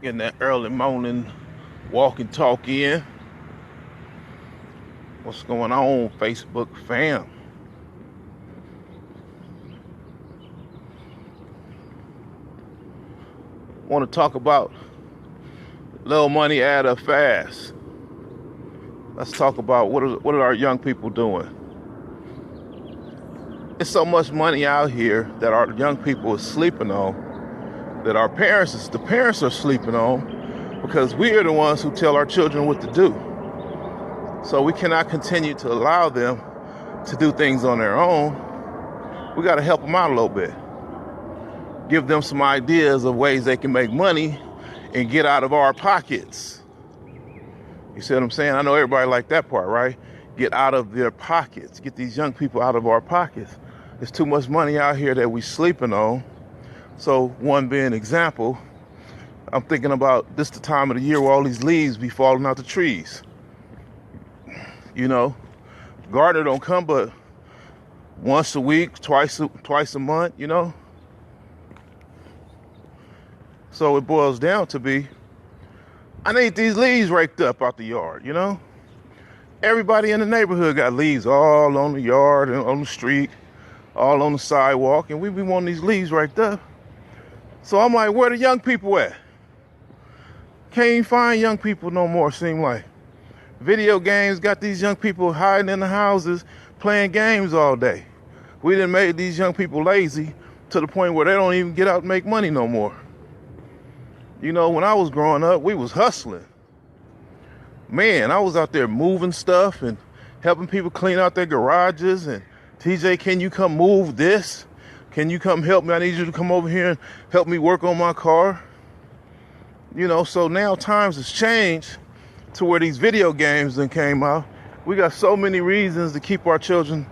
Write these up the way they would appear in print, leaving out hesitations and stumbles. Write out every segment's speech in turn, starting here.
Getting that early morning walk and talk in. What's going on, Facebook fam? Want to talk about little money add up fast. Let's talk about what are our young people doing. There's so much money out here that our young people are sleeping on, that the parents are sleeping on, because we are the ones who tell our children what to do. So we cannot continue to allow them to do things on their own. We got to help them out a little bit. Give them some ideas of ways they can make money and get out of our pockets. You see what I'm saying? I know everybody like that part, right? Get out of their pockets. Get these young people out of our pockets. There's too much money out here that we sleeping on. So one being an example, I'm thinking about this the time of the year where all these leaves be falling out the trees. You know, gardener don't come but once a week, twice a month, you know. So it boils down to be, I need these leaves raked up out the yard, you know. Everybody in the neighborhood got leaves all on the yard and on the street, all on the sidewalk, and we be wanting these leaves raked up. So I'm like, where the young people at? Can't even find young people no more, seem like. Video games got these young people hiding in the houses playing games all day. We done made these young people lazy to the point where they don't even get out and make money no more. You know, when I was growing up, we was hustling. Man, I was out there moving stuff and helping people clean out their garages. And TJ, can you come move this? Can you come help me? I need you to come over here and help me work on my car. You know, so now times has changed to where these video games then came out. We got so many reasons to keep our children,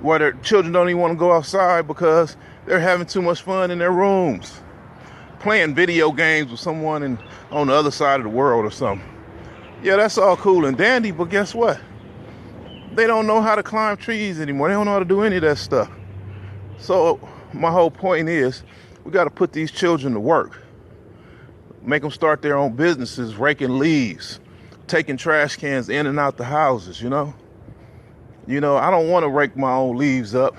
where their children don't even want to go outside because they're having too much fun in their rooms, playing video games with someone on the other side of the world or something. Yeah, that's all cool and dandy, but guess what? They don't know how to climb trees anymore. They don't know how to do any of that stuff. So my whole point is, we got to put these children to work. Make them start their own businesses, raking leaves, taking trash cans in and out the houses, you know? You know, I don't want to rake my own leaves up,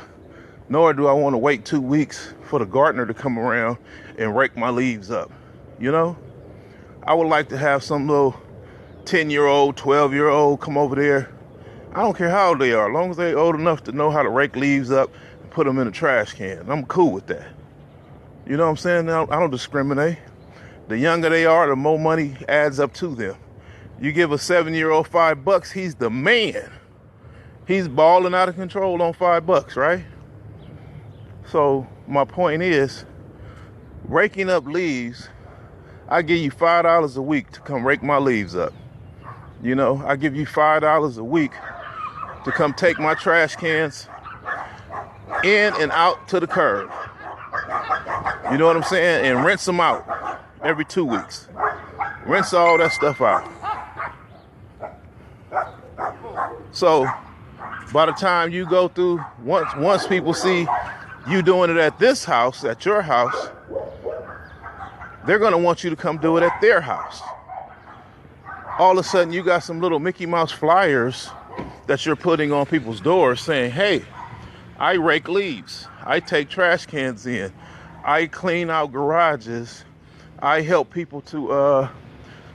nor do I want to wait 2 weeks for the gardener to come around and rake my leaves up, you know? I would like to have some little 10-year-old, 12-year-old come over there. I don't care how old they are, as long as they're old enough to know how to rake leaves up and put them in a trash can. I'm cool with that. You know what I'm saying? I don't discriminate. The younger they are, the more money adds up to them. You give a 7-year-old $5, he's the man. He's balling out of control on $5, right? So my point is, raking up leaves, I give you $5 a week to come rake my leaves up. You know, I give you $5 a week to come take my trash cans in and out to the curb. You know what I'm saying? And rinse them out every 2 weeks. Rinse all that stuff out. So by the time you go through, once people see you doing it at this house, at your house, they're going to want you to come do it at their house. All of a sudden, you got some little Mickey Mouse flyers that you're putting on people's doors saying, hey, I rake leaves. I take trash cans in. I clean out garages. I help people to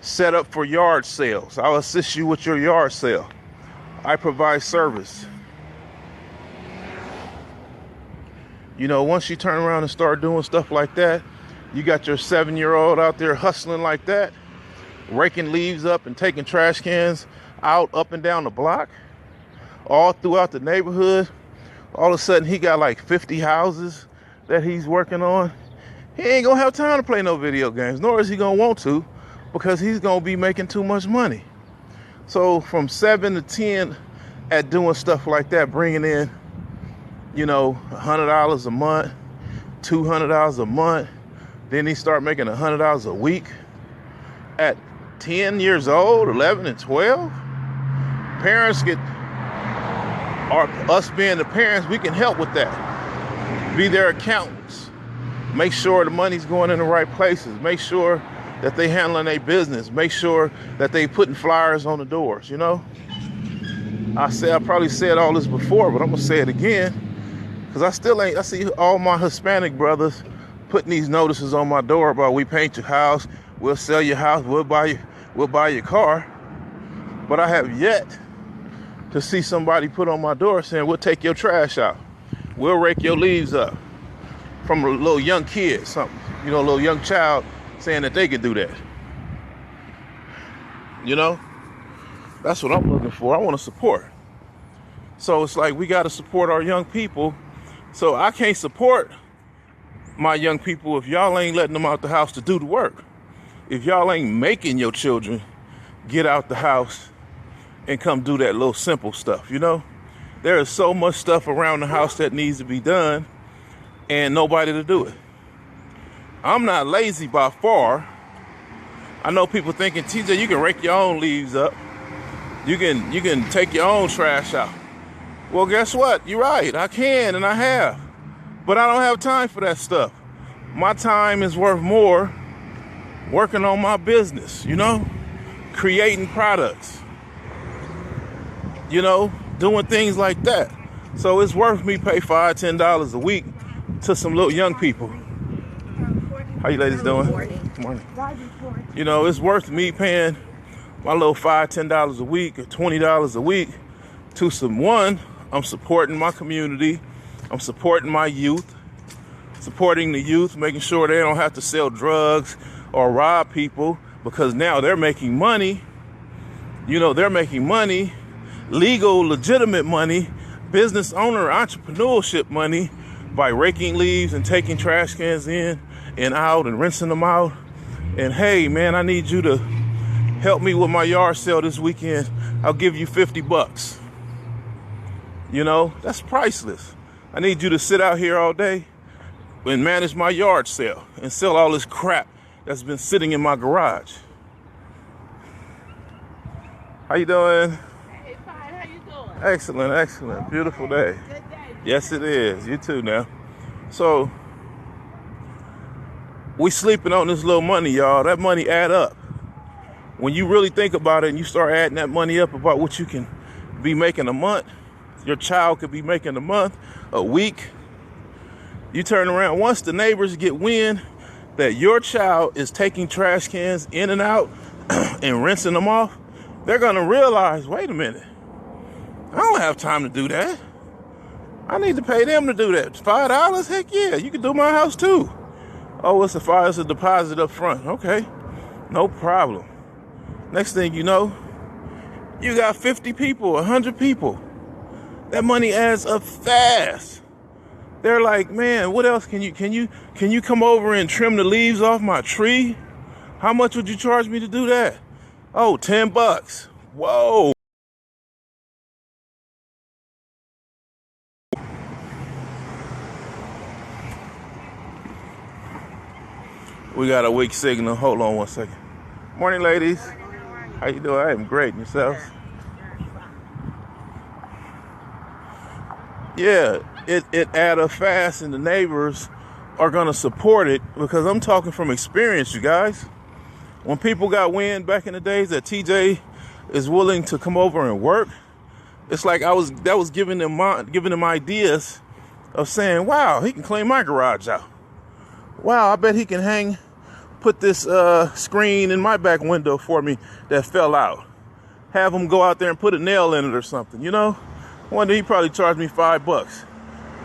set up for yard sales. I'll assist you with your yard sale. I provide service. You know, once you turn around and start doing stuff like that, you got your 7-year-old out there hustling like that, raking leaves up and taking trash cans out, up and down the block, all throughout the neighborhood. All of a sudden, he got like 50 houses that he's working on. He ain't gonna have time to play no video games, nor is he gonna want to, because he's gonna be making too much money. So from 7 to 10 at doing stuff like that, bringing in, you know, $100 a month, $200 a month, then he start making $100 a week at 10 years old, 11 and 12. Parents or us being the parents, we can help with that. Be their accountants. Make sure the money's going in the right places. Make sure that they handling their business. Make sure that they putting flyers on the doors, you know? I probably said all this before, but I'm gonna say it again. Cause I see all my Hispanic brothers putting these notices on my door about we paint your house, we'll sell your house, we'll buy your car. But I have yet to see somebody put on my door saying we'll take your trash out. We'll rake your leaves up. From a little young kid, something, you know, a little young child saying that they can do that. You know, that's what I'm looking for. I want to support. So it's like we got to support our young people. So I can't support my young people if y'all ain't letting them out the house to do the work. If y'all ain't making your children get out the house and come do that little simple stuff, you know? There is so much stuff around the house that needs to be done and nobody to do it. I'm not lazy by far. I know people thinking, TJ, you can rake your own leaves up. You can take your own trash out. Well, guess what? You're right. I can and I have. But I don't have time for that stuff. My time is worth more working on my business, you know? Creating products. You know, doing things like that. So it's worth me pay $5, $10 a week to some little young people. How you ladies doing? Good morning. You know, it's worth me paying my little $5, $10 a week or $20 a week to someone. I'm supporting my community. I'm supporting my youth. Supporting the youth, making sure they don't have to sell drugs or rob people because now they're making money. You know, they're making money, legal, legitimate money, business owner, entrepreneurship money by raking leaves and taking trash cans in and out and rinsing them out. And hey, man, I need you to help me with my yard sale this weekend. I'll give you $50. You know, that's priceless. I need you to sit out here all day and manage my yard sale and sell all this crap that's been sitting in my garage. How you doing? Hey, fine. How you doing? Excellent, excellent. Beautiful day. Good day. Yes, it is. You too now. So, we sleeping on this little money, y'all. That money add up. When you really think about it and you start adding that money up about what you can be making a month, your child could be making a month, a week. You turn around, once the neighbors get wind that your child is taking trash cans in and out and rinsing them off, they're going to realize, wait a minute, I don't have time to do that. I need to pay them to do that. $5? Heck yeah, you can do my house too. Oh, it's a deposit up front. Okay, no problem. Next thing you know, you got 50 people, 100 people. That money adds up fast. They're like, man, what else can you come over and trim the leaves off my tree? How much would you charge me to do that? Oh, $10. Whoa. We got a weak signal. Hold on one second. Morning, ladies. How you doing? I am great. And yourselves? Yeah, it add up fast, and the neighbors are gonna support it because I'm talking from experience, you guys. When people got wind back in the days that TJ is willing to come over and work, it's like that was giving them ideas of saying, wow, he can clean my garage out. Wow, I bet he can put this screen in my back window for me that fell out. Have him go out there and put a nail in it or something, you know? One day he probably charged me $5.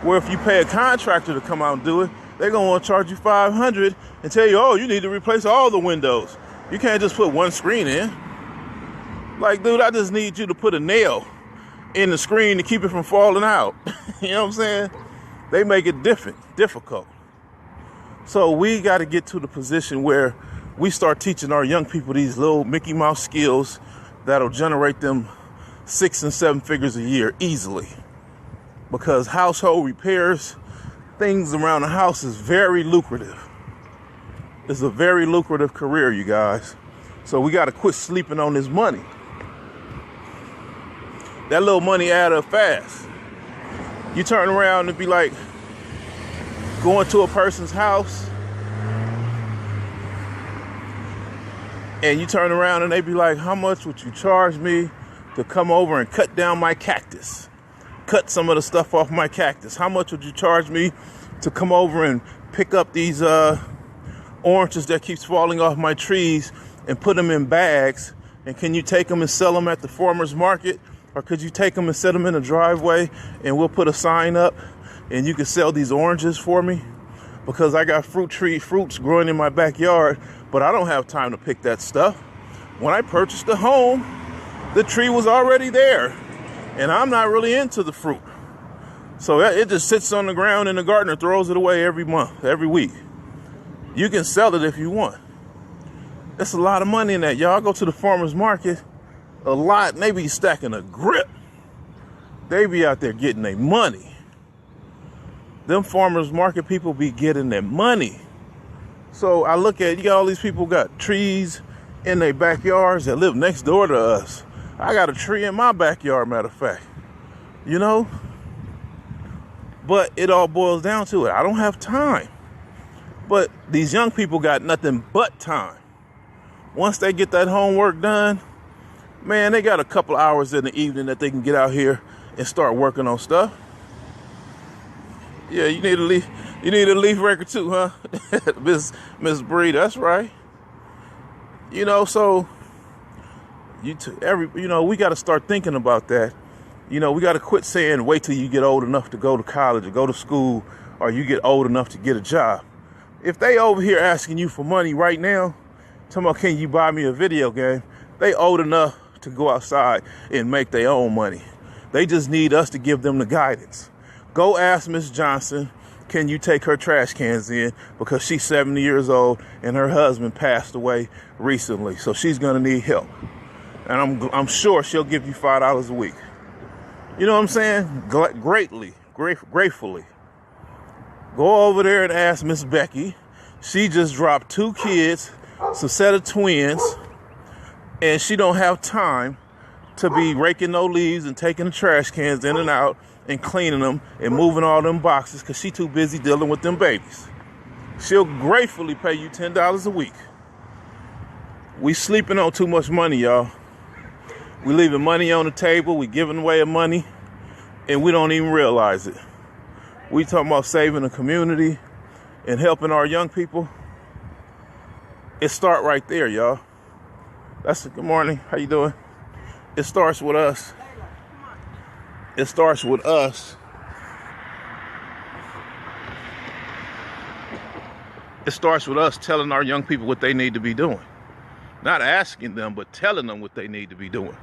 Where if you pay a contractor to come out and do it, they're gonna want to charge you $500 and tell you, oh, you need to replace all the windows. You can't just put one screen in. Like, dude, I just need you to put a nail in the screen to keep it from falling out. You know what I'm saying? They make it difficult. So we got to get to the position where we start teaching our young people these little Mickey Mouse skills that'll generate them 6 and 7 figures a year easily. Because household repairs, things around the house is very lucrative. It's a very lucrative career, you guys. So we got to quit sleeping on this money. That little money add up fast. You turn around and be like going to a person's house And you turn around and they be like, how much would you charge me to come over and cut down my cactus? Cut some of the stuff off my cactus. How much would you charge me to come over and pick up these oranges that keeps falling off my trees and put them in bags? And can you take them and sell them at the farmer's market? Or could you take them and set them in a driveway and we'll put a sign up and you can sell these oranges for me? Because I got fruits growing in my backyard, but I don't have time to pick that stuff. When I purchased the home, the tree was already there. And I'm not really into the fruit. So it just sits on the ground and the gardener throws it away every month, every week. You can sell it if you want. That's a lot of money in that. Y'all go to the farmer's market a lot, and they be stacking a grip. They be out there getting their money. Them farmer's market people be getting their money. So I look at, you got all these people got trees in their backyards that live next door to us. I got a tree in my backyard, matter of fact, you know, but it all boils down to it. I don't have time, but these young people got nothing but time. Once they get that homework done, man, they got a couple hours in the evening that they can get out here and start working on stuff. Yeah, you need a leaf raker too, huh? Miss Bree, that's right. You know, so we got to start thinking about that. You know, we got to quit saying wait till you get old enough to go to college or go to school or you get old enough to get a job. If they over here asking you for money right now, talking about can you buy me a video game, they old enough to go outside and make their own money. They just need us to give them the guidance. Go ask Miss Johnson, can you take her trash cans in, because she's 70 years old and her husband passed away recently, so she's gonna need help. And I'm sure she'll give you $5 a week. You know what I'm saying? Gratefully. Go over there and ask Miss Becky. She just dropped 2 kids, some set of twins, and she don't have time to be raking no leaves and taking the trash cans in and out and cleaning them and moving all them boxes because she too busy dealing with them babies. She'll gratefully pay you $10 a week. We sleeping on too much money, y'all. We leaving money on the table, we giving away money, and we don't even realize it. We talking about saving the community and helping our young people. It start right there, y'all. Good morning, how you doing? It starts with us. It starts with us. It starts with us telling our young people what they need to be doing. Not asking them, but telling them what they need to be doing.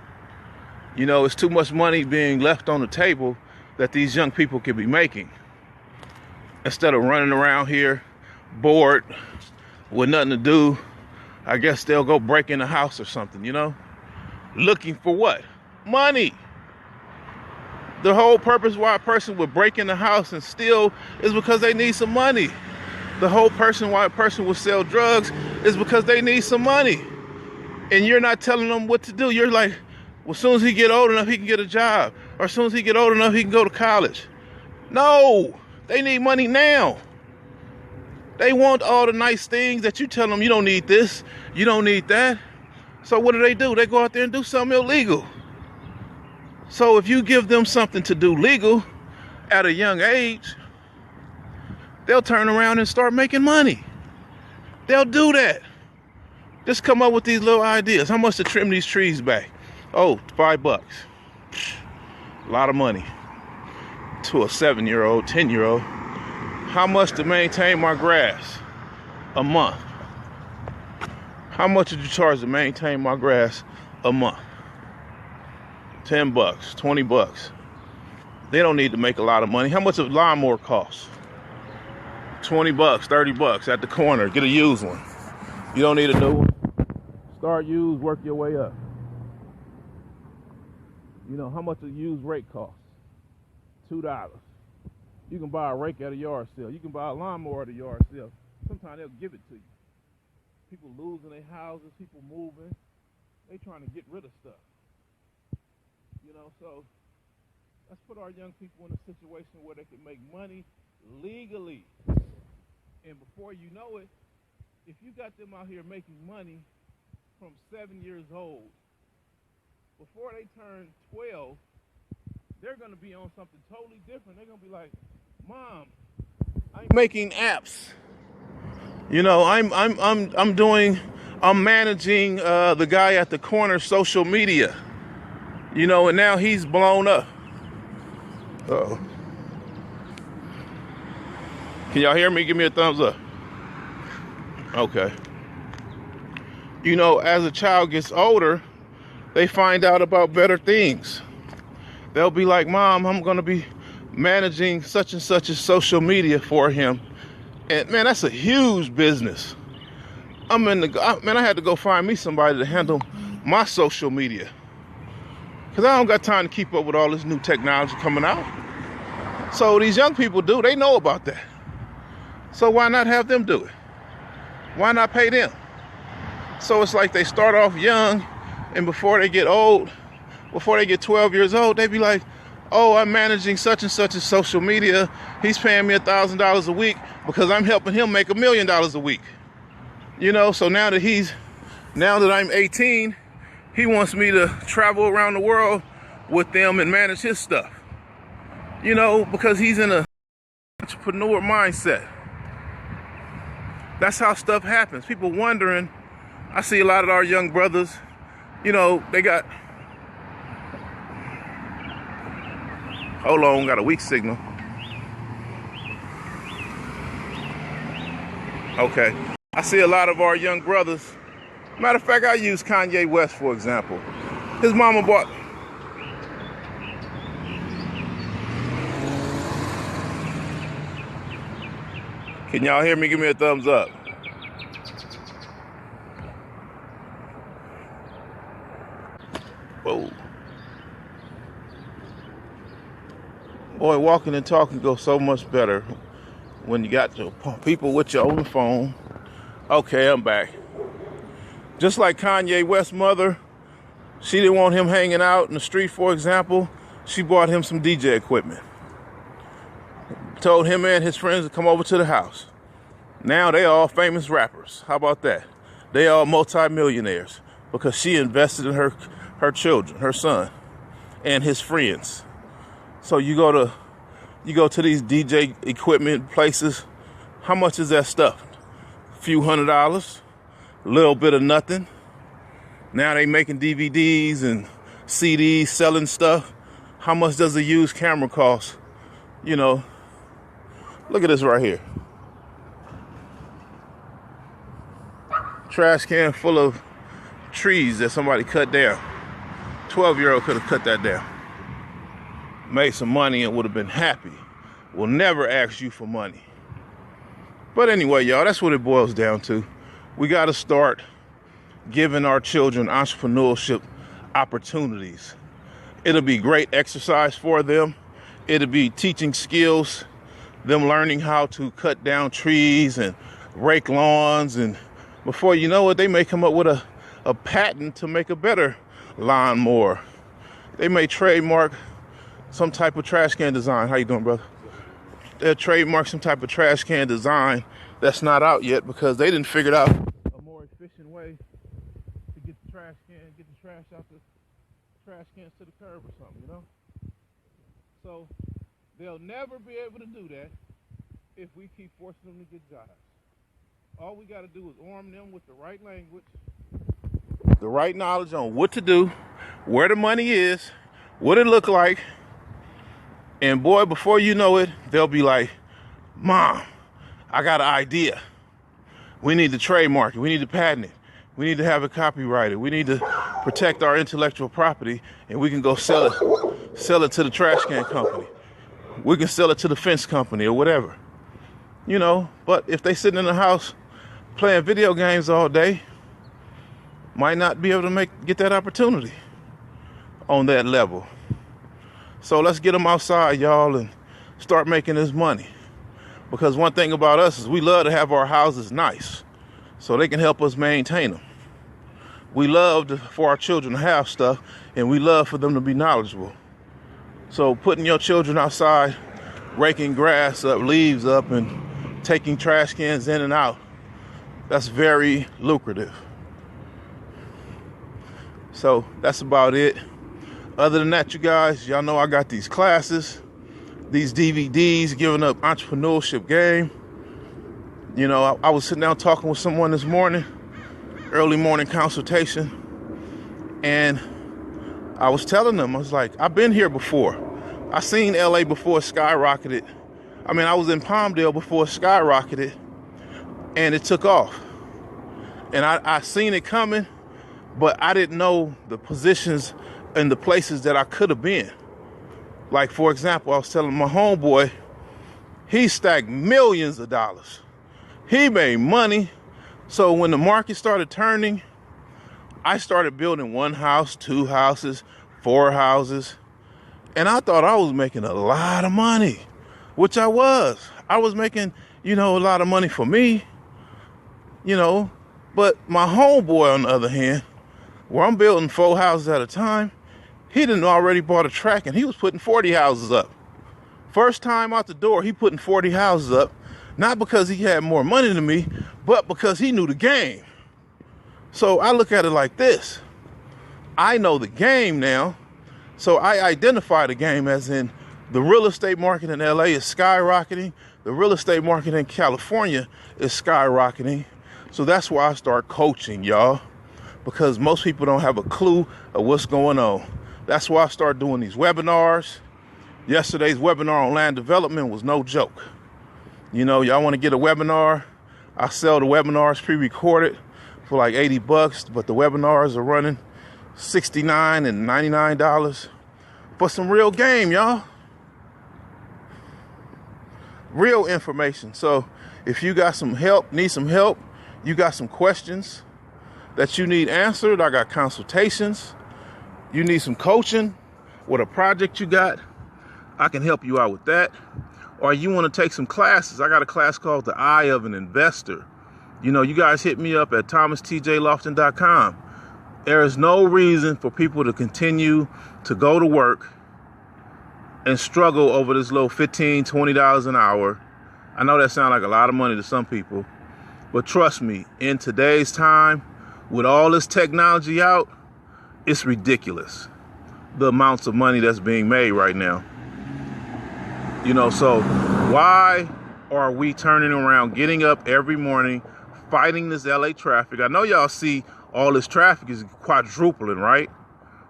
You know, it's too much money being left on the table that these young people could be making. Instead of running around here bored with nothing to do, I guess they'll go break in the house or something, you know? Looking for what? Money. The whole purpose why a person would break in the house and steal is because they need some money. The whole person why a person would sell drugs is because they need some money. And you're not telling them what to do. You're like, well, as soon as he get old enough, he can get a job. Or as soon as he get old enough, he can go to college. No, they need money now. They want all the nice things that you tell them you don't need this, you don't need that. So what do? They go out there and do something illegal. So if you give them something to do legal at a young age, they'll turn around and start making money. They'll do that. Just come up with these little ideas. How much to trim these trees back? Oh, $5. A lot of money to a 7-year-old, 10-year-old. How much to maintain my grass? A month. How much did you charge to maintain my grass a month? $10, $20. They don't need to make a lot of money. How much does a lawnmower cost? $20, $30 at the corner. Get a used one. You don't need a new one. Start used, work your way up. You know, how much a used rake costs? $2. You can buy a rake at a yard sale. You can buy a lawnmower at a yard sale. Sometimes they'll give it to you. People losing their houses, people moving. They trying to get rid of stuff. You know, so let's put our young people in a situation where they can make money legally. And before you know it, if you got them out here making money from 7 years old, before they turn 12, they're going to be on something totally different. They're going to be like, Mom, I'm making apps. You know, I'm managing the guy at the corner social media. You know, and now he's blown up. Uh-oh. Can y'all hear me? Give me a thumbs up. Okay. You know, as a child gets older, they find out about better things. They'll be like, Mom, I'm going to be managing such and such a social media for him. And man, that's a huge business. I had to go find me somebody to handle my social media. Because I don't got time to keep up with all this new technology coming out. So these young people they know about that. So why not have them do it? Why not pay them? So it's like they start off young, and before they get old, before they get 12 years old, they be like, oh, I'm managing such and such a social media. He's paying me $1,000 a week because I'm helping him make $1 million a week. You know, so now that I'm 18, he wants me to travel around the world with them and manage his stuff. You know, because he's in an entrepreneur mindset. That's how stuff happens. People wondering. I see a lot of our young brothers, you know, they got, hold on, got a weak signal. Okay. I see a lot of our young brothers. Matter of fact, I use Kanye West, for example. His mama bought, can y'all hear me? Give me a thumbs up. Whoa. Boy, walking and talking goes so much better when you got the people with you on the phone. Okay, I'm back. Just like Kanye West's mother, she didn't want him hanging out in the street, for example. She bought him some DJ equipment. Told him and his friends to come over to the house. Now they all famous rappers. How about that? They all multi-millionaires because she invested in her children, her son, and his friends. So you go to these DJ equipment places. How much is that stuff? A few $100s, a little bit of nothing. Now they making DVDs and CDs, selling stuff. How much does a used camera cost? You know, look at this right here. Trash can full of trees that somebody cut down. 12-year-old could have cut that down. Made some money and would have been happy. Will never ask you for money. But anyway, y'all, that's what it boils down to. We got to start giving our children entrepreneurship opportunities. It'll be great exercise for them. It'll be teaching skills, them learning how to cut down trees and rake lawns. And before you know it, they may come up with a patent to make a better lawnmower. They may trademark some type of trash can design. How you doing, brother? They'll trademark some type of trash can design that's not out yet because they didn't figure out a more efficient way to get the trash out the trash cans to the curb or something, you know? So they'll never be able to do that if we keep forcing them to get jobs. All we got to do is arm them with the right language, the right knowledge on what to do, where the money is, what it look like. And boy, before you know it, they'll be like, Mom, I got an idea. We need to trademark it. We need to patent it. We need to have it copyrighted. We need to protect our intellectual property, and we can go sell it to the trash can company. We can sell it to the fence company or whatever. You know, but if they sitting in the house playing video games all day, might not be able to get that opportunity on that level. So let's get them outside, y'all, and start making this money. Because one thing about us is we love to have our houses nice so they can help us maintain them. We love for our children to have stuff, and we love for them to be knowledgeable. So putting your children outside, raking grass up, leaves up, and taking trash cans in and out, that's very lucrative. So that's about it. Other than that, you guys, y'all know I got these classes, these DVDs, giving up entrepreneurship game. You know, I was sitting down talking with someone this morning, early morning consultation, and I was telling them, I was like, I've been here before. I seen LA before it skyrocketed. I mean, I was in Palmdale before it skyrocketed, and it took off. And I seen it coming, but I didn't know the positions and the places that I could have been. Like, for example, I was telling my homeboy, he stacked millions of dollars. He made money. So when the market started turning, I started building one house, two houses, four houses. And I thought I was making a lot of money, which I was. I was making, a lot of money for me, But my homeboy, on the other hand, where I'm building 4 houses at a time, he done already bought a track and he was putting 40 houses up. First time out the door, he putting 40 houses up. Not because he had more money than me, but because he knew the game. So I look at it like this. I know the game now. So I identify the game as in the real estate market in LA is skyrocketing. The real estate market in California is skyrocketing. So that's why I start coaching, y'all. Because most people don't have a clue of what's going on. That's why I start doing these webinars. Yesterday's webinar on land development was no joke. Y'all want to get a webinar? I sell the webinars pre-recorded for like $80, but the webinars are running $69 and $99 for some real game, y'all. Real information. So if you got some help, need some help, you got some questions that you need answered, I got consultations, you need some coaching with a project you got, I can help you out with that. Or you want to take some classes, I got a class called The Eye of an Investor. You guys hit me up at thomastjloftin.com. There is no reason for people to continue to go to work and struggle over this low $15, $20 an hour. I know that sounds like a lot of money to some people, but trust me, in today's time, with all this technology out, it's ridiculous, the amounts of money that's being made right now. So why are we turning around, getting up every morning, fighting this LA traffic? I know y'all see all this traffic is quadrupling, right?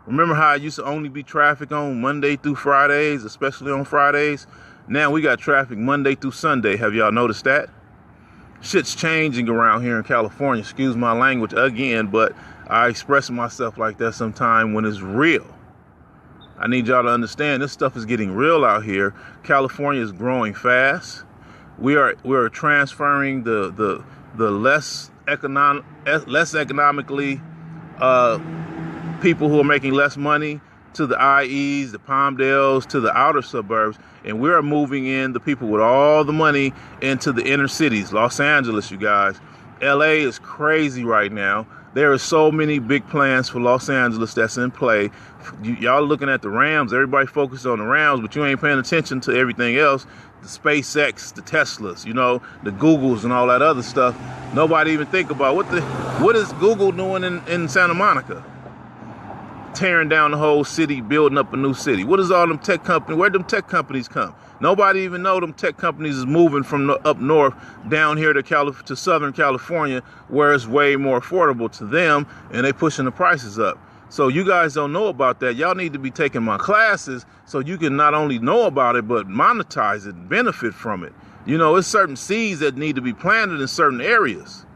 Remember how it used to only be traffic on Monday through Fridays, especially on Fridays? Now we got traffic Monday through Sunday. Have y'all noticed that? Shit's changing around here in California. Excuse my language again, but I express myself like that sometime when it's real. I need y'all to understand this stuff is getting real out here. California is growing fast. We're transferring the less economically people who are making less money to the IEs, the Palmdales, to the outer suburbs, and we're moving in the people with all the money into the inner cities. Los Angeles, you guys. LA is crazy right now. There are so many big plans for Los Angeles that's in play. Y'all looking at the Rams, everybody focused on the Rams, but you ain't paying attention to everything else. The SpaceX, the Teslas, the Googles and all that other stuff. Nobody even think about what is Google doing in Santa Monica? Tearing down the whole city, building up a new city. What is all them tech companies? Where them tech companies come? Nobody even know them tech companies is moving from up north down here to Southern California, where it's way more affordable to them, and they pushing the prices up. So you guys don't know about that. Y'all need to be taking my classes so you can not only know about it, but monetize it, benefit from it. It's certain seeds that need to be planted in certain areas.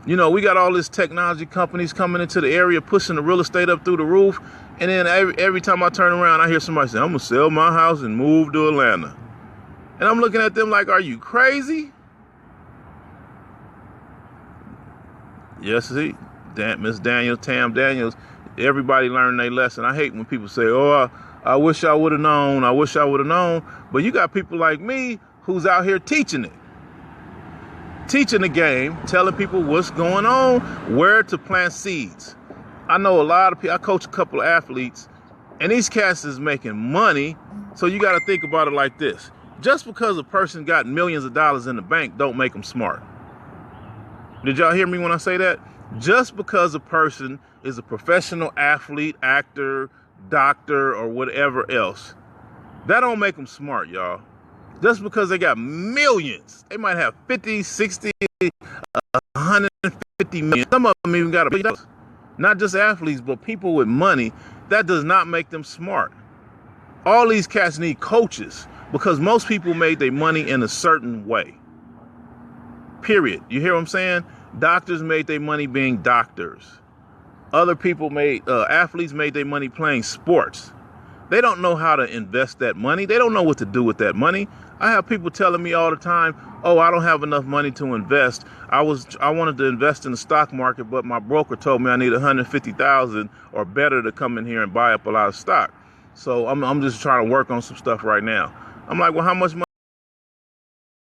We got all these technology companies coming into the area, pushing the real estate up through the roof. And then every time I turn around, I hear somebody say, I'm going to sell my house and move to Atlanta. And I'm looking at them like, are you crazy? Yes, see, Miss Daniels, Tam Daniels, everybody learned their lesson. I hate when people say, I wish I would have known. I wish I would have known. But you got people like me who's out here teaching it. Teaching the game, telling people what's going on, where to plant seeds. I know a lot of people, I coach a couple of athletes, and these cats is making money. So you got to think about it like this. Just because a person got millions of dollars in the bank don't make them smart. Did y'all hear me when I say that? Just because a person is a professional athlete, actor, doctor, or whatever else, that don't make them smart, y'all. Just because they got millions, they might have 50, 60, 150 million. Some of them even got not just athletes, but people with money. That does not make them smart. All these cats need coaches because most people made their money in a certain way. Period. You hear what I'm saying? Doctors made their money being doctors. Other people athletes made their money playing sports. They don't know how to invest that money. They don't know what to do with that money. I have people telling me all the time, oh, I don't have enough money to invest. I wanted to invest in the stock market, but my broker told me I need 150,000 or better to come in here and buy up a lot of stock. So I'm just trying to work on some stuff right now. I'm like, well, how much money?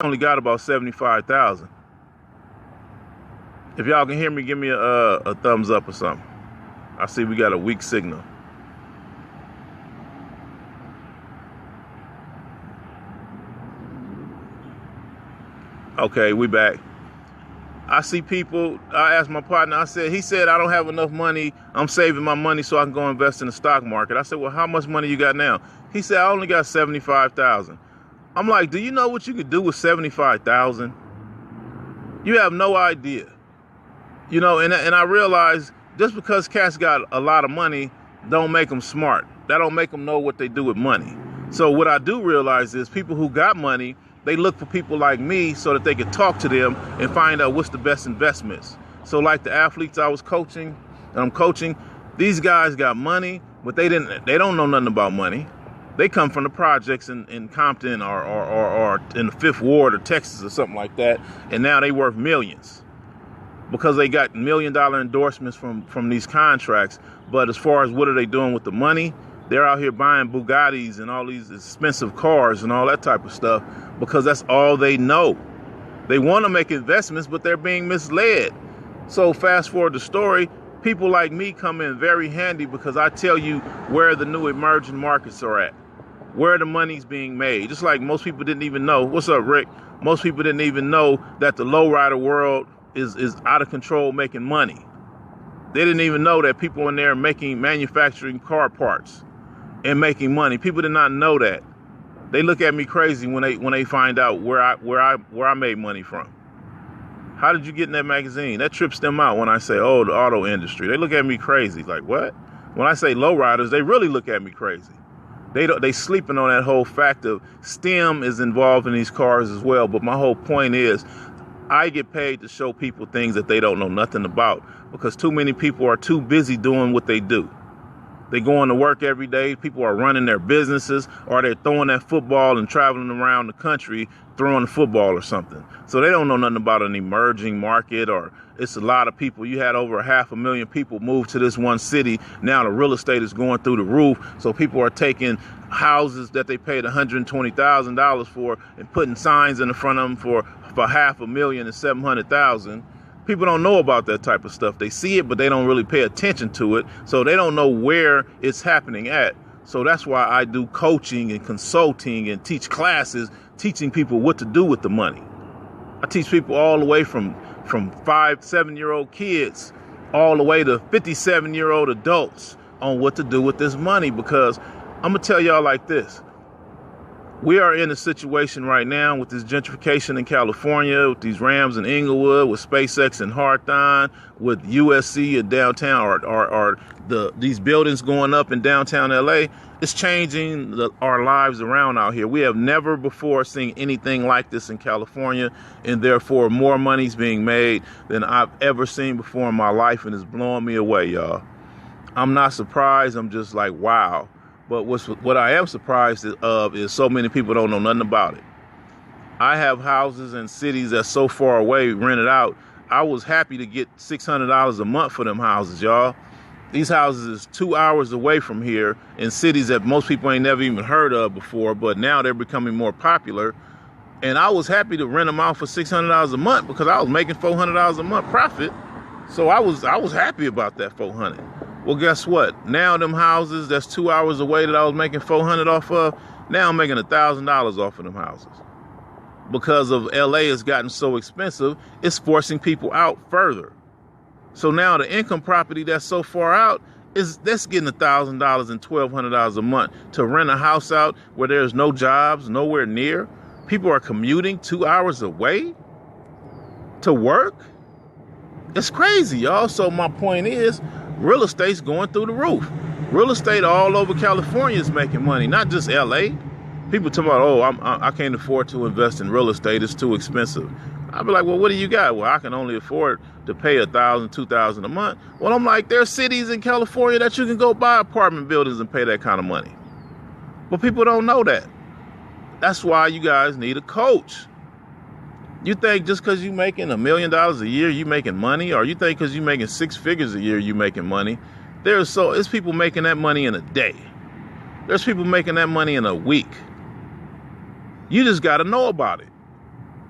I only got about 75,000. If y'all can hear me, give me a thumbs up or something. I see we got a weak signal. Okay, we back. I see people, I asked my partner, he said, I don't have enough money. I'm saving my money so I can go invest in the stock market. I said, well, how much money you got now? He said, I only got 75,000. I'm like, do you know what you could do with 75,000? You have no idea. You know, and I realize just because cats got a lot of money don't make them smart. That don't make them know what they do with money. So what I do realize is people who got money, they look for people like me so that they can talk to them and find out what's the best investments. So like the athletes I was coaching, and I'm coaching, these guys got money, but they don't know nothing about money. They come from the projects in Compton or in the Fifth Ward or Texas or something like that, and now they worth millions because they got $1 million endorsements from these contracts. But as far as what are they doing with the money, they're out here buying Bugattis and all these expensive cars and all that type of stuff because that's all they know. They want to make investments, but they're being misled. So fast forward the story, people like me come in very handy because I tell you where the new emerging markets are at, where the money's being made. Just like most people didn't even know. What's up, Rick? Most people didn't even know that the lowrider world is out of control making money. They didn't even know that people in there manufacturing car parts and making money. People did not know that. They look at me crazy when they find out where I made money from. How did you get in that magazine? That trips them out when I say, oh, the auto industry. They look at me crazy. Like, what? When I say lowriders, they really look at me crazy. They sleeping on that whole fact of STEM is involved in these cars as well. But my whole point is, I get paid to show people things that they don't know nothing about because too many people are too busy doing what they do. They going to work every day. People are running their businesses, or they're throwing that football and traveling around the country throwing the football or something. So they don't know nothing about an emerging market, or it's a lot of people. You had over 500,000 people move to this one city. Now the real estate is going through the roof. So people are taking houses that they paid $120,000 for and putting signs in the front of them for $500,000 and $700,000. People don't know about that type of stuff. They see it, but they don't really pay attention to it. So they don't know where it's happening at. So that's why I do coaching and consulting and teach classes, teaching people what to do with the money. I teach people all the way from 5-7-year-old kids all the way to 57-year-old adults on what to do with this money, because I'm going to tell y'all like this. We are in a situation right now with this gentrification in California, with these Rams in Inglewood, with SpaceX in Hawthorne, with USC in downtown, or these buildings going up in downtown LA. It's changing our lives around out here. We have never before seen anything like this in California, and therefore more money's being made than I've ever seen before in my life, and it's blowing me away, y'all. I'm not surprised. I'm just like, wow. But what I am surprised of is so many people don't know nothing about it. I have houses in cities that's so far away rented out. I was happy to get $600 a month for them houses, y'all. These houses is 2 hours away from here in cities that most people ain't never even heard of before, but now they're becoming more popular. And I was happy to rent them out for $600 a month because I was making $400 a month profit. So I was happy about that $400. Well, guess what? Now them houses that's 2 hours away that I was making $400 off of, now I'm making $1,000 off of them houses. Because of LA has gotten so expensive, it's forcing people out further. So now the income property that's so far out that's getting $1,000 and $1,200 a month to rent a house out where there's no jobs, nowhere near. People are commuting 2 hours away to work. It's crazy, y'all. So my point is, real estate's going through the roof. Real estate all over California is making money, not just LA. People talk about, oh, I can't afford to invest in real estate. It's too expensive. I'd be like, well, what do you got? Well, I can only afford to pay $1,000, $2,000 a month. Well, I'm like, there's cities in California that you can go buy apartment buildings and pay that kind of money. But people don't know that. That's why you guys need a coach. You think just because you're making $1 million a year, you making money, or you think because you're making 6 figures a year, you making money. It's people making that money in a day. There's people making that money in a week. You just got to know about it.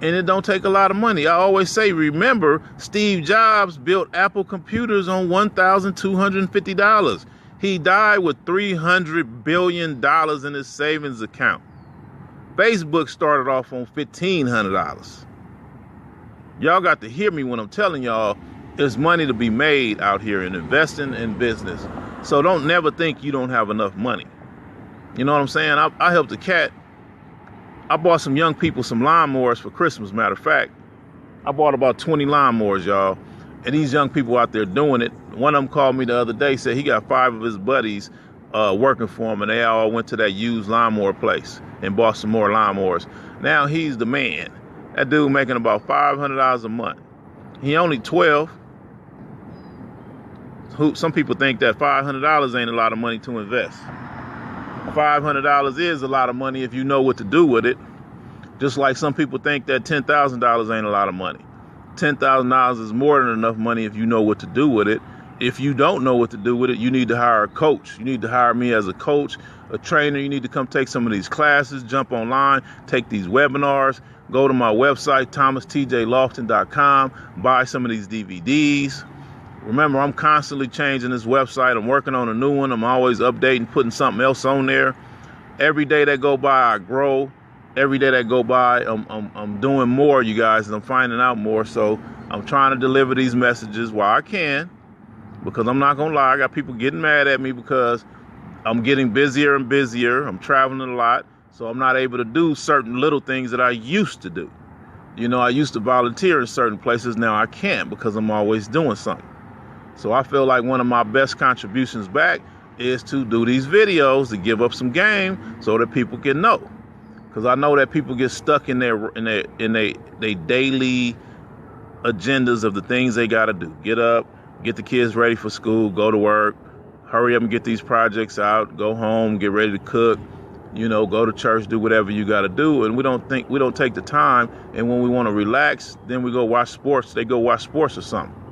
And it don't take a lot of money. I always say, remember, Steve Jobs built Apple computers on $1,250. He died with $300 billion in his savings account. Facebook started off on $1,500. Y'all got to hear me when I'm telling y'all there's money to be made out here in investing in business. So don't never think you don't have enough money. You know what I'm saying? I helped a cat. I bought some young people some lawnmowers for Christmas. Matter of fact, I bought about 20 lawnmowers, y'all. And these young people out there doing it. One of them called me the other day, said he got 5 of his buddies working for him, and they all went to that used lawnmower place and bought some more lawnmowers. Now he's the man. That dude making about $500 a month. He only 12. Some people think that $500 ain't a lot of money to invest. $500 is a lot of money if you know what to do with it. Just like some people think that $10,000 ain't a lot of money. $10,000 is more than enough money if you know what to do with it. If you don't know what to do with it, you need to hire a coach. You need to hire me as a coach, a trainer. You need to come take some of these classes, jump online, take these webinars, go to my website, thomastjloftin.com, buy some of these DVDs. Remember, I'm constantly changing this website. I'm working on a new one. I'm always updating, putting something else on there. Every day that go by, I grow. Every day that go by, I'm doing more, you guys, and I'm finding out more. So I'm trying to deliver these messages while I can, because I'm not going to lie. I got people getting mad at me because I'm getting busier and busier. I'm traveling a lot, so I'm not able to do certain little things that I used to do. You know, I used to volunteer in certain places. Now I can't because I'm always doing something. So I feel like one of my best contributions back is to do these videos, to give up some game so that people can know. Because I know that people get stuck in their daily agendas of the things they got to do. Get up, get the kids ready for school, go to work, hurry up and get these projects out, go home, get ready to cook, you know, go to church, do whatever you got to do. And we don't take the time. And when we want to relax, then we go watch sports. They go watch sports or something.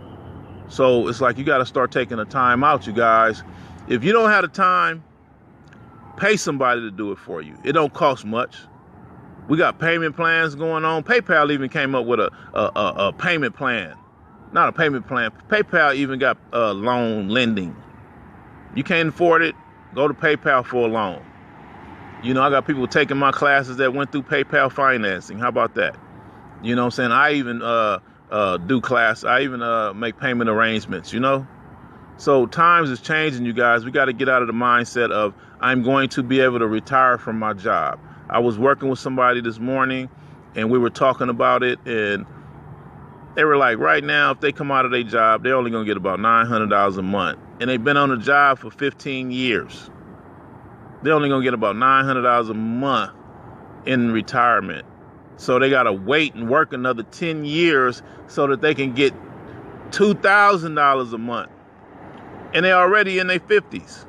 So it's like you got to start taking the time out, you guys. If you don't have the time, pay somebody to do it for you. It don't cost much. We got payment plans going on. PayPal even came up with a payment plan. Not a payment plan. PayPal even got loan lending. You can't afford it, go to PayPal for a loan. You know, I got people taking my classes that went through PayPal financing. How about that? You know what I'm saying? I even do class. I even make payment arrangements, you know? So times is changing, you guys. We got to get out of the mindset of I'm going to be able to retire from my job. I was working with somebody this morning and we were talking about it, and they were like, right now, if they come out of their job, they're only going to get about $900 a month. And they've been on the job for 15 years. They're only going to get about $900 a month in retirement. So they got to wait and work another 10 years so that they can get $2,000 a month. And they're already in their 50s.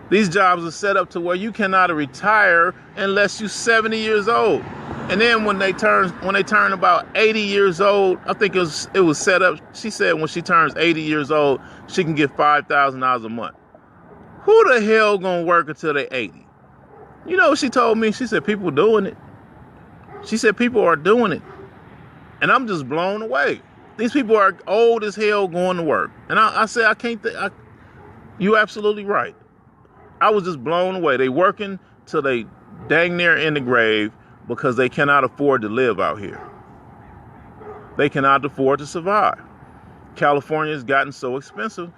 These jobs are set up to where you cannot retire unless you're 70 years old. And then when they turn about 80 years old, I think it was set up. She said when she turns 80 years old, she can get $5,000 a month. Who the hell gonna work until they're 80? You know what she told me? She said people doing it. She said people are doing it. And I'm just blown away. These people are old as hell going to work. And I said, I can't you absolutely right. I was just blown away. They working till they dang near in the grave because they cannot afford to live out here. They cannot afford to survive. California has gotten so expensive.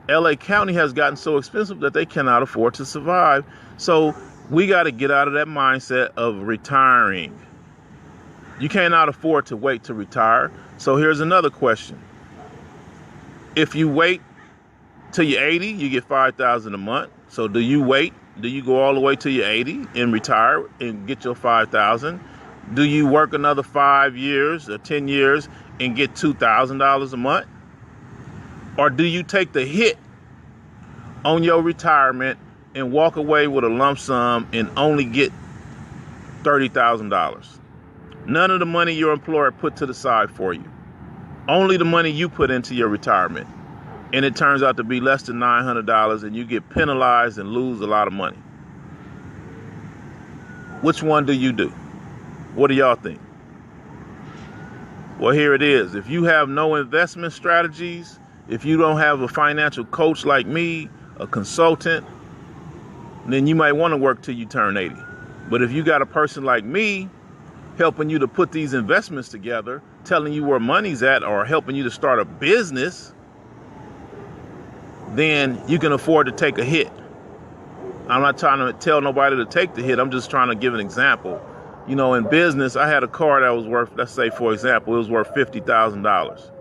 LA County has gotten so expensive that they cannot afford to survive. So we got to get out of that mindset of retiring. You cannot afford to wait to retire. So here's another question. If you wait till you're 80, you get $5,000 a month. So do you wait? Do you go all the way till you're 80 and retire and get your $5,000? Do you work another 5 years or 10 years and get $2,000 a month? Or do you take the hit on your retirement and walk away with a lump sum and only get $30,000? None of the money your employer put to the side for you. Only the money you put into your retirement. And it turns out to be less than $900 and you get penalized and lose a lot of money. Which one do you do? What do y'all think? Well, here it is. If you have no investment strategies, if you don't have a financial coach like me, a consultant, then you might want to work till you turn 80. But if you got a person like me helping you to put these investments together, telling you where money's at, or helping you to start a business, then you can afford to take a hit. I'm not trying to tell nobody to take the hit. I'm just trying to give an example. You know, in business, I had a car that was worth, let's say, for example, it was worth $50,000.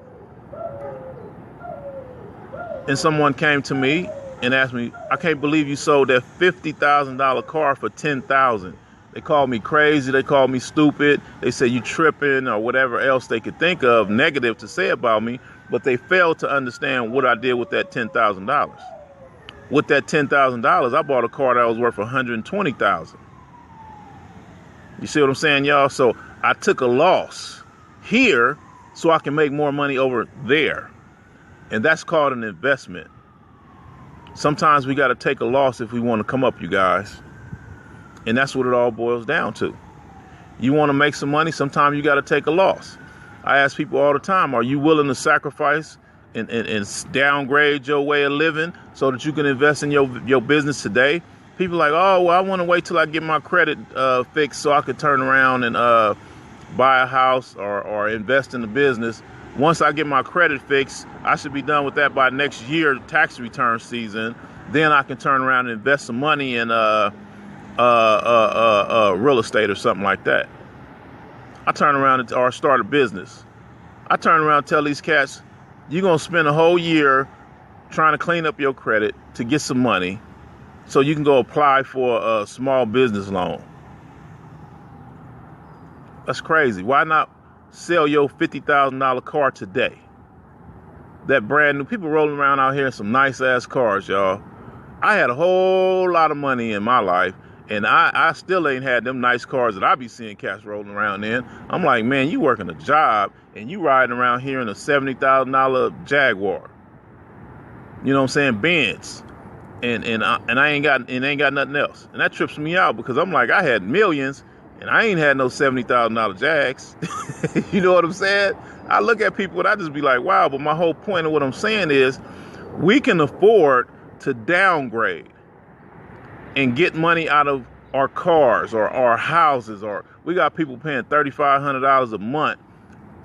And someone came to me and asked me, I can't believe you sold that $50,000 car for $10,000. They called me crazy. They called me stupid. They said you tripping or whatever else they could think of negative to say about me. But they failed to understand what I did with that $10,000. With that $10,000, I bought a car that was worth $120,000. You see what I'm saying, y'all? So I took a loss here so I can make more money over there. And that's called an investment. Sometimes we got to take a loss if we want to come up, you guys. And that's what it all boils down to. You want to make some money, sometimes you got to take a loss. I ask people all the time, are you willing to sacrifice and downgrade your way of living so that you can invest in your business today? People are like, oh, well, I want to wait till I get my credit fixed so I can turn around and buy a house or invest in the business. Once I get my credit fixed, I should be done with that by next year, tax return season. Then I can turn around and invest some money in real estate or something like that. I turn around or start a business. I turn around and tell these cats, you're going to spend a whole year trying to clean up your credit to get some money so you can go apply for a small business loan. That's crazy. Why not sell your $50,000 car today? That brand new, people rolling around out here in some nice ass cars, y'all. I had a whole lot of money in my life, and I still ain't had them nice cars that I be seeing cats rolling around in. I'm like, man, you working a job and you riding around here in a $70,000 Jaguar. You know what I'm saying? Benz. And I ain't got nothing else. And that trips me out because I'm like, I had millions and I ain't had no $70,000 Jags. You know what I'm saying? I look at people and I just be like, wow. But my whole point of what I'm saying is we can afford to downgrade and get money out of our cars or our houses, or we got people paying $3,500 a month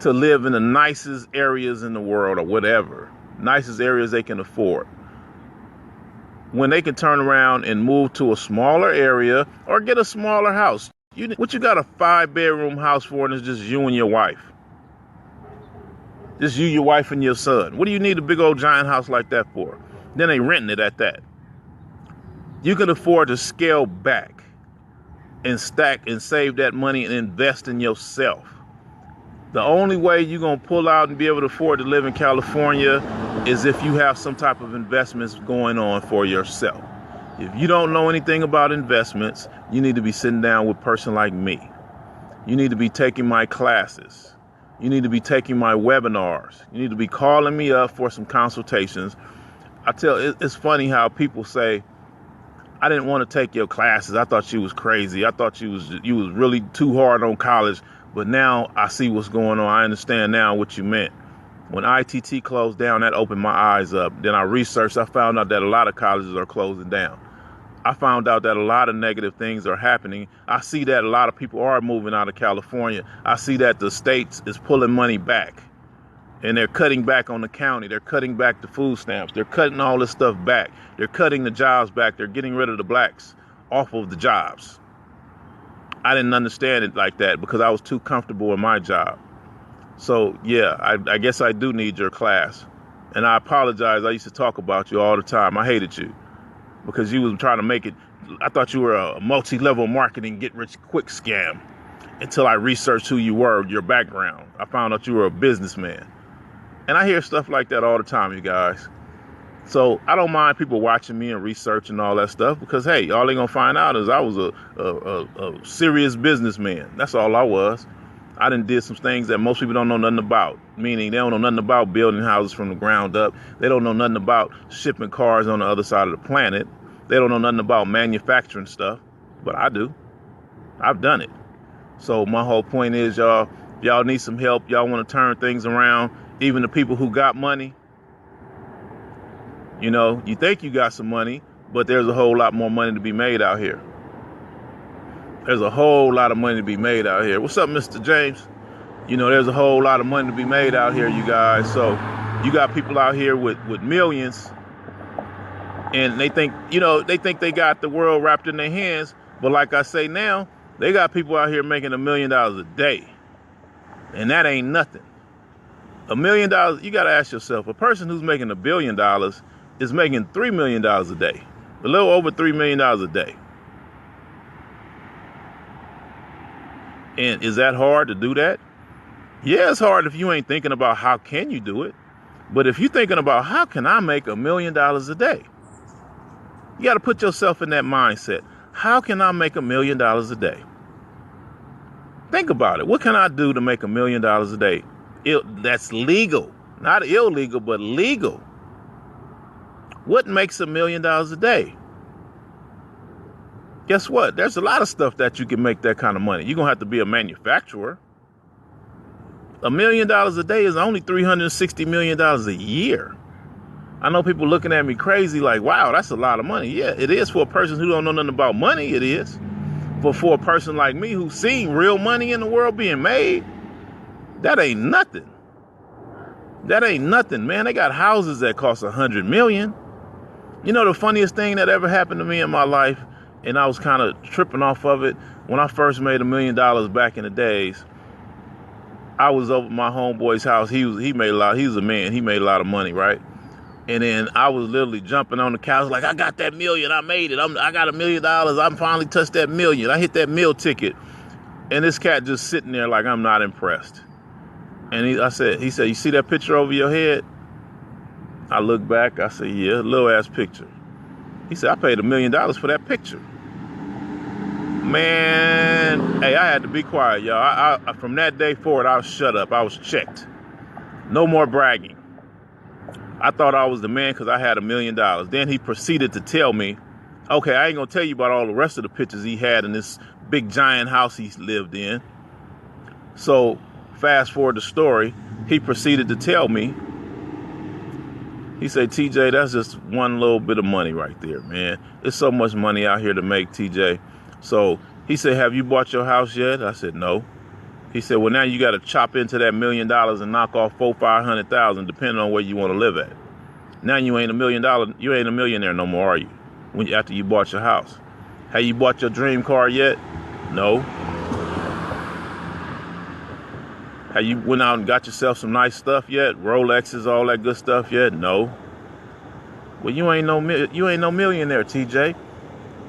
to live in the nicest areas in the world or whatever, nicest areas they can afford. When they can turn around and move to a smaller area or get a smaller house. What you got a 5-bedroom house for, and it's just you and your wife? Just you, your wife, and your son. What do you need a big old giant house like that for? Then they renting it at that. You can afford to scale back and stack and save that money and invest in yourself. The only way you're going to pull out and be able to afford to live in California is if you have some type of investments going on for yourself. If you don't know anything about investments, you need to be sitting down with a person like me. You need to be taking my classes. You need to be taking my webinars. You need to be calling me up for some consultations. It's funny how people say, I didn't want to take your classes. I thought you was crazy. I thought you was really too hard on college. But now I see what's going on. I understand now what you meant. When ITT closed down, that opened my eyes up. Then I researched. I found out that a lot of colleges are closing down. I found out that a lot of negative things are happening. I see that a lot of people are moving out of California. I see that the states is pulling money back. And they're cutting back on the county. They're cutting back the food stamps. They're cutting all this stuff back. They're cutting the jobs back. They're getting rid of the blacks off of the jobs. I didn't understand it like that because I was too comfortable in my job. So, yeah, I guess I do need your class. And I apologize. I used to talk about you all the time. I hated you because you was trying to make it. I thought you were a multi-level marketing get-rich-quick scam until I researched who you were, your background. I found out you were a businessman. And I hear stuff like that all the time, you guys. So I don't mind people watching me and researching all that stuff because, hey, all they're going to find out is I was a serious businessman. That's all I was. I done did some things that most people don't know nothing about, meaning they don't know nothing about building houses from the ground up. They don't know nothing about shipping cars on the other side of the planet. They don't know nothing about manufacturing stuff, but I do. I've done it. So my whole point is, y'all need some help. Y'all want to turn things around. Even the people who got money, you know, you think you got some money, but there's a whole lot more money to be made out here. There's a whole lot of money to be made out here. What's up, Mr. James? You know, there's a whole lot of money to be made out here, you guys. So you got people out here with millions, and they think, you know, they got the world wrapped in their hands. But like I say now, they got people out here making $1 million a day, and that ain't nothing. $1 million, you got to ask yourself, a person who's making $1 billion is making $3 million a day, a little over $3 million a day. And is that hard to do that? Yeah, it's hard if you ain't thinking about how can you do it. But if you're thinking about how can I make $1 million a day, you got to put yourself in that mindset. How can I make $1 million a day? Think about it. What can I do to make $1 million a day? That's legal, not illegal, but legal. What makes $1 million a day? Guess what? There's a lot of stuff that you can make that kind of money. You're going to have to be a manufacturer. $1 million a day is only $360 million a year. I know people looking at me crazy like, wow, that's a lot of money. Yeah, it is for a person who don't know nothing about money, it is. But for a person like me who's seen real money in the world being made, that ain't nothing. That ain't nothing, man. They got houses that cost $100 million. You know, the funniest thing that ever happened to me in my life, and I was kind of tripping off of it, when I first made $1 million back in the days, I was over at my homeboy's house. He made a lot. He was a man. He made a lot of money, right? And then I was literally jumping on the couch like, I got that million. I made it. I got $1 million. I finally touched that million. I hit that meal ticket. And this cat just sitting there like, I'm not impressed. And he said, you see that picture over your head? I looked back. I said, yeah, little ass picture. He said, I paid $1 million for that picture. Man, hey, I had to be quiet, y'all. I from that day forward, I was shut up. I was checked. No more bragging. I thought I was the man because I had $1 million. Then he proceeded to tell me, okay, I ain't going to tell you about all the rest of the pictures he had in this big giant house he lived in. So fast forward the story, he proceeded to tell me, he said, TJ, that's just one little bit of money right there, man. There's so much money out here to make, TJ. So he said, have you bought your house yet? I said, no. He said, well, now you got to chop into that $1 million and knock off $400,000-500,000, depending on where you want to live at. Now you ain't $1 million. You ain't a millionaire no more, are you? After you bought your house. Have you bought your dream car yet? No. Have you went out and got yourself some nice stuff yet? Rolexes, all that good stuff yet? No. Well, you ain't no millionaire, TJ.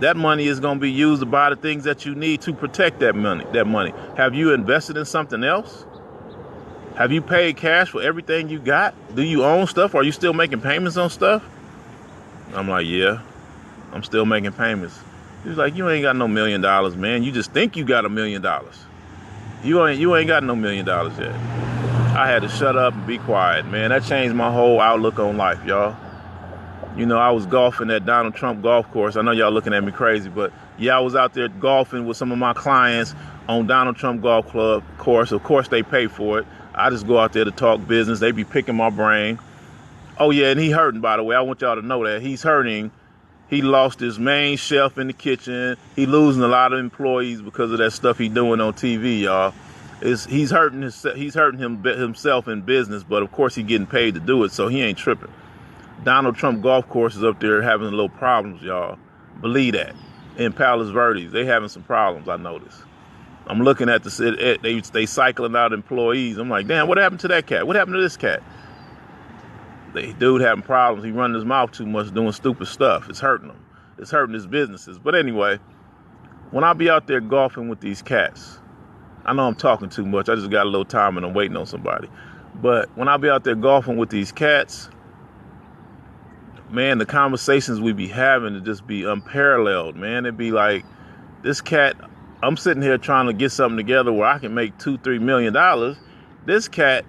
That money is going to be used to buy the things that you need to protect that money. Have you invested in something else? Have you paid cash for everything you got? Do you own stuff? Are you still making payments on stuff? I'm like, yeah, I'm still making payments. He's like, you ain't got no $1 million, man. You just think you got $1 million. You ain't got no $1 million yet. I had to shut up and be quiet, man. That changed my whole outlook on life, y'all. You know, I was golfing at Donald Trump golf course. I know y'all looking at me crazy, but yeah, I was out there golfing with some of my clients on Donald Trump golf club course. Of course, they pay for it. I just go out there to talk business. They be picking my brain. Oh, yeah, and he hurting, by the way. I want y'all to know that. He's hurting. He lost his main chef in the kitchen. He losing a lot of employees because of that stuff he doing on TV, y'all. He's hurting himself in business, but of course he's getting paid to do it, so he ain't tripping. Donald Trump golf course is up there having little problems, y'all. Believe that. In Palos Verdes, they having some problems, I noticed. I'm looking at they cycling out employees. I'm like, damn, what happened to that cat? What happened to this cat? The dude having problems. He running his mouth too much, doing stupid stuff. It's hurting him. It's hurting his businesses. But anyway, when I be out there golfing with these cats, I know I'm talking too much. I just got a little time and I'm waiting on somebody. But when I be out there golfing with these cats, man, the conversations we be having to just be unparalleled, man. It'd be like, this cat, I'm sitting here trying to get something together where I can make $2-3 million. This cat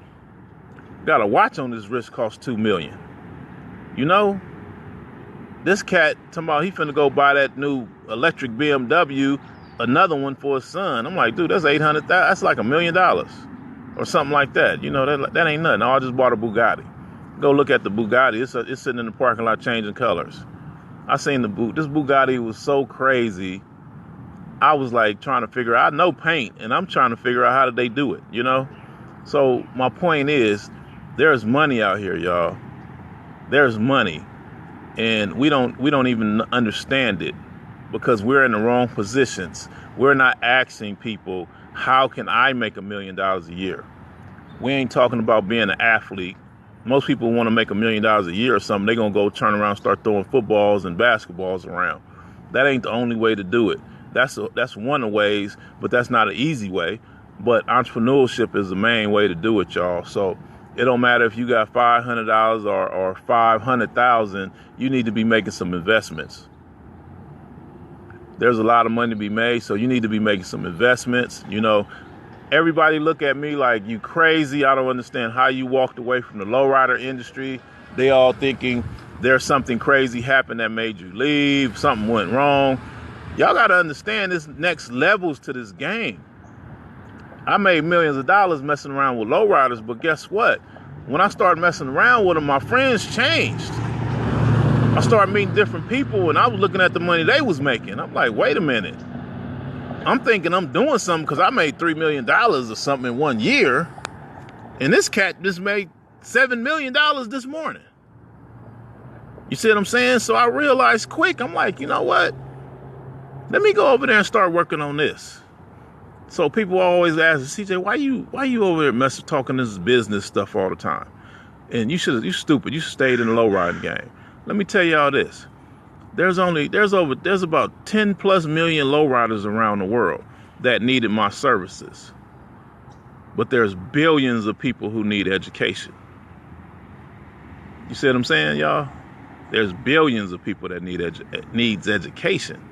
got a watch on his wrist cost $2 million. You know, this cat talking about he finna go buy that new electric BMW, another one for his son. I'm like, dude, that's $800,000. That's like $1 million or something like that. You know, that ain't nothing. I just bought a Bugatti. Go look at the Bugatti. It's sitting in the parking lot changing colors. I seen this Bugatti was so crazy. I was like trying to figure out, I know paint, and I'm trying to figure out how did they do it, you know? So my point is, there's money out here, y'all. There's money. And we don't even understand it because we're in the wrong positions. We're not asking people, how can I make $1 million a year? We ain't talking about being an athlete. Most people want to make $1 million a year or something. They're going to go turn around and start throwing footballs and basketballs around. That ain't the only way to do it. That's one of the ways, but that's not an easy way. But entrepreneurship is the main way to do it, y'all. So it don't matter if you got $500 or $500,000. You need to be making some investments. There's a lot of money to be made, so you need to be making some investments. You know, everybody look at me like, you crazy. I don't understand how you walked away from the lowrider industry. They all thinking there's something crazy happened that made you leave. Something went wrong. Y'all got to understand there's next levels to this game. I made millions of dollars messing around with lowriders, but guess what? When I started messing around with them, my friends changed. I started meeting different people, and I was looking at the money they was making. I'm like, wait a minute. I'm thinking I'm doing something because I made $3 million or something in 1 year, and this cat just made $7 million this morning. You see what I'm saying? So I realized quick, I'm like, you know what? Let me go over there and start working on this. So people always ask, CJ, why you over there talking this business stuff all the time? And you stupid. You stayed in the low riding game. Let me tell y'all this. There's about 10 plus million lowriders around the world that needed my services. But there's billions of people who need education. You see what I'm saying, y'all? There's billions of people that needs education.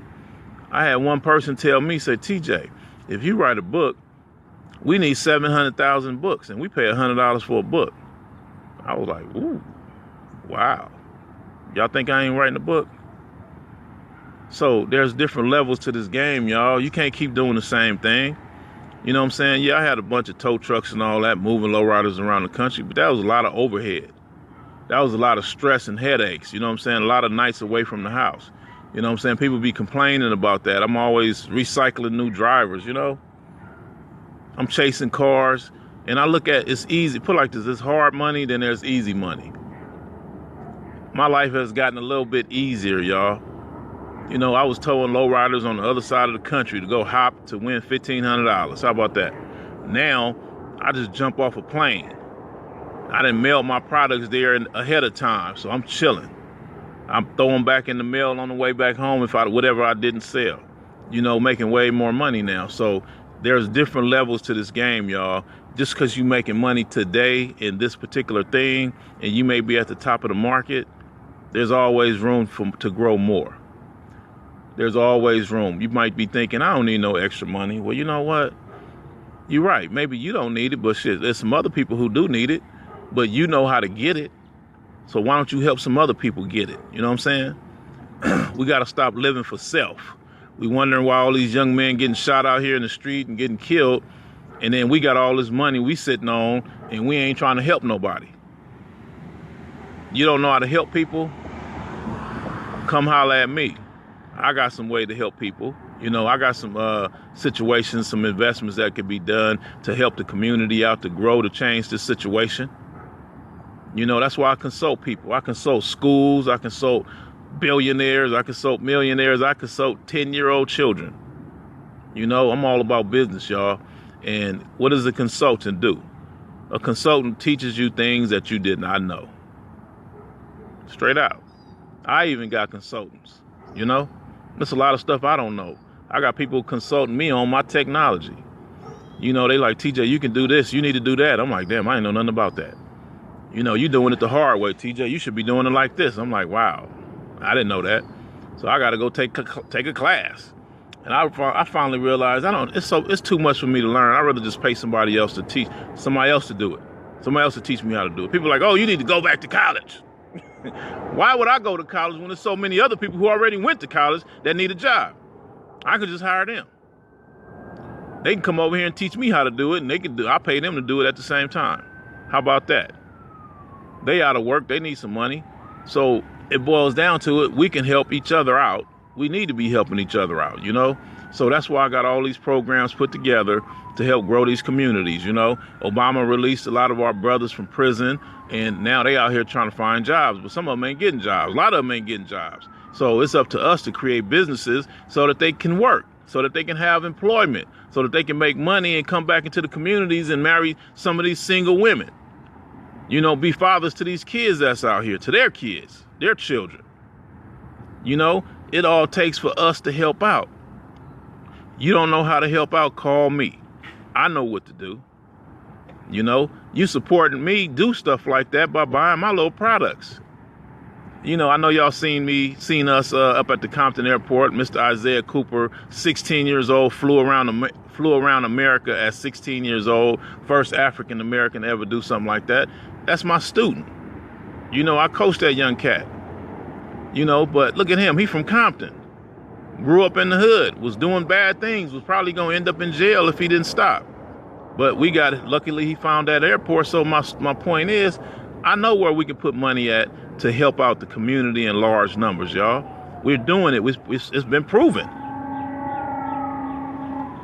I had one person tell me, say, TJ, if you write a book, we need 700,000 books, and we pay $100 for a book. I was like, ooh, wow. Y'all think I ain't writing a book? So there's different levels to this game, y'all. You can't keep doing the same thing. You know what I'm saying? Yeah, I had a bunch of tow trucks and all that, moving lowriders around the country, but that was a lot of overhead. That was a lot of stress and headaches. You know what I'm saying? A lot of nights away from the house. You know what I'm saying? People be complaining about that. I'm always recycling new drivers, you know? I'm chasing cars, and I look at it's easy. Put it like this, there's hard money, then there's easy money. My life has gotten a little bit easier, y'all. You know, I was towing lowriders on the other side of the country to go hop to win $1,500. How about that? Now, I just jump off a plane. I done mailed my products there ahead of time, so I'm chilling. I'm throwing back in the mail on the way back home whatever I didn't sell. You know, making way more money now. So there's different levels to this game, y'all. Just because you're making money today in this particular thing, and you may be at the top of the market, there's always room to grow more. There's always room. You might be thinking, I don't need no extra money. Well, you know what? You're right. Maybe you don't need it, but shit, there's some other people who do need it, but you know how to get it. So why don't you help some other people get it? You know what I'm saying? We got to stop living for self. We wondering why all these young men getting shot out here in the street and getting killed. And then we got all this money we sitting on and we ain't trying to help nobody. You don't know how to help people? Come holler at me. I got some way to help people. You know, I got some situations, some investments that could be done to help the community out, to grow, to change this situation. You know, that's why I consult people. I consult schools, I consult billionaires, I consult millionaires, I consult 10-year-old children. You know, I'm all about business, y'all. And what does a consultant do? A consultant teaches you things that you did not know. Straight out. I even got consultants, you know? There's a lot of stuff I don't know. I got people consulting me on my technology. You know, they like, TJ, you can do this, you need to do that. I'm like, damn, I ain't know nothing about that. You know, you doing it the hard way, TJ. You should be doing it like this. I'm like, wow, I didn't know that. So I got to go take a class. And I finally realized it's too much for me to learn. I'd rather just pay somebody else to teach, somebody else to do it. Somebody else to teach me how to do it. People are like, oh, you need to go back to college. Why would I go to college when there's so many other people who already went to college that need a job? I could just hire them. They can come over here and teach me how to do it, and I pay them to do it at the same time. How about that? They out of work, they need some money. So it boils down to it, we can help each other out. We need to be helping each other out, you know? So that's why I got all these programs put together to help grow these communities, you know? Obama released a lot of our brothers from prison, and now they out here trying to find jobs, but some of them ain't getting jobs. A lot of them ain't getting jobs. So it's up to us to create businesses so that they can work, so that they can have employment, so that they can make money and come back into the communities and marry some of these single women. You know, be fathers to these kids that's out here, to their kids, their children. You know, it all takes for us to help out. You don't know how to help out, call me. I know what to do. You know, you supporting me, do stuff like that by buying my little products. You know, I know y'all seen us up at the Compton Airport. Mr. Isaiah Cooper, 16 years old, flew around America at 16 years old. First African American to ever do something like that. That's my student. You know, I coached that young cat. You know, but look at him. He from Compton. Grew up in the hood. Was doing bad things. Was probably going to end up in jail if he didn't stop. But we got it. Luckily, he found that airport. So my point is, I know where we can put money at to help out the community in large numbers, y'all. We're doing it. It's been proven.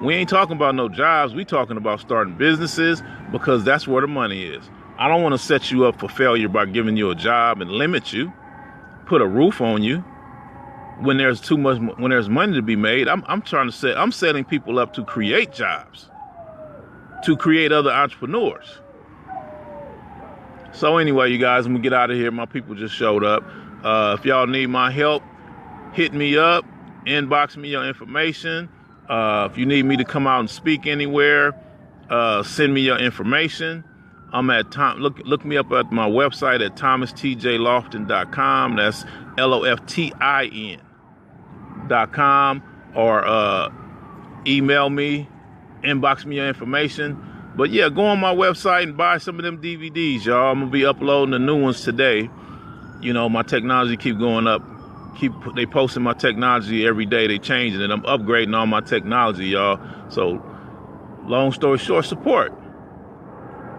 We ain't talking about no jobs. We talking about starting businesses because that's where the money is. I don't want to set you up for failure by giving you a job and limit you, put a roof on you when there's money to be made. I'm setting people up to create jobs, to create other entrepreneurs. So anyway, you guys, I'm gonna get out of here. My people just showed up. If y'all need my help, hit me up, inbox me your information. If you need me to come out and speak anywhere, send me your information. I'm at look me up at my website at thomastjloftin.com. That's LOFTIN.com, or email me, inbox me your information. But yeah, go on my website and buy some of them DVDs, y'all. I'm gonna be uploading the new ones today. You know, my technology keep going up. They posting my technology every day. They changing it. I'm upgrading all my technology, y'all. So long story short, support.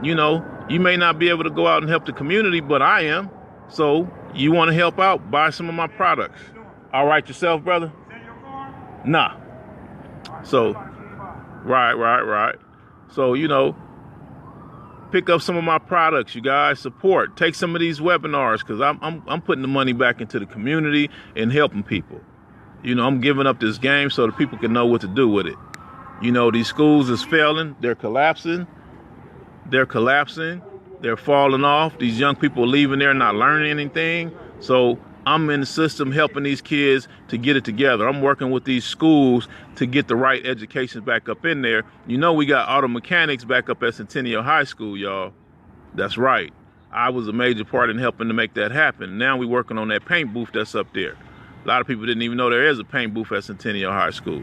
You know, you may not be able to go out and help the community, but I am. So you want to help out, buy some of my products. All right yourself, brother? Nah. So, right. So, you know, pick up some of my products, you guys. Support. Take some of these webinars, because I'm putting the money back into the community and helping people. You know, I'm giving up this game so that people can know what to do with it. You know, these schools is failing. They're collapsing. They're falling off. These young people are leaving there not learning anything. So I'm in the system helping these kids to get it together. I'm working with these schools to get the right education back up in there. You know, we got auto mechanics back up at Centennial High School, y'all. That's right. I was a major part in helping to make that happen. Now we're working on that paint booth that's up there. A lot of people didn't even know there is a paint booth at Centennial High School.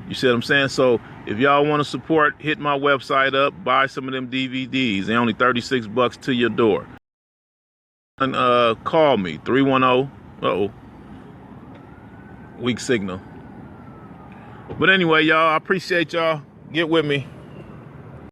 You see what I'm saying? So if y'all want to support, hit my website up, buy some of them DVDs. They're only $36 to your door. And call me, 310, weak signal. But anyway, y'all, I appreciate y'all. Get with me.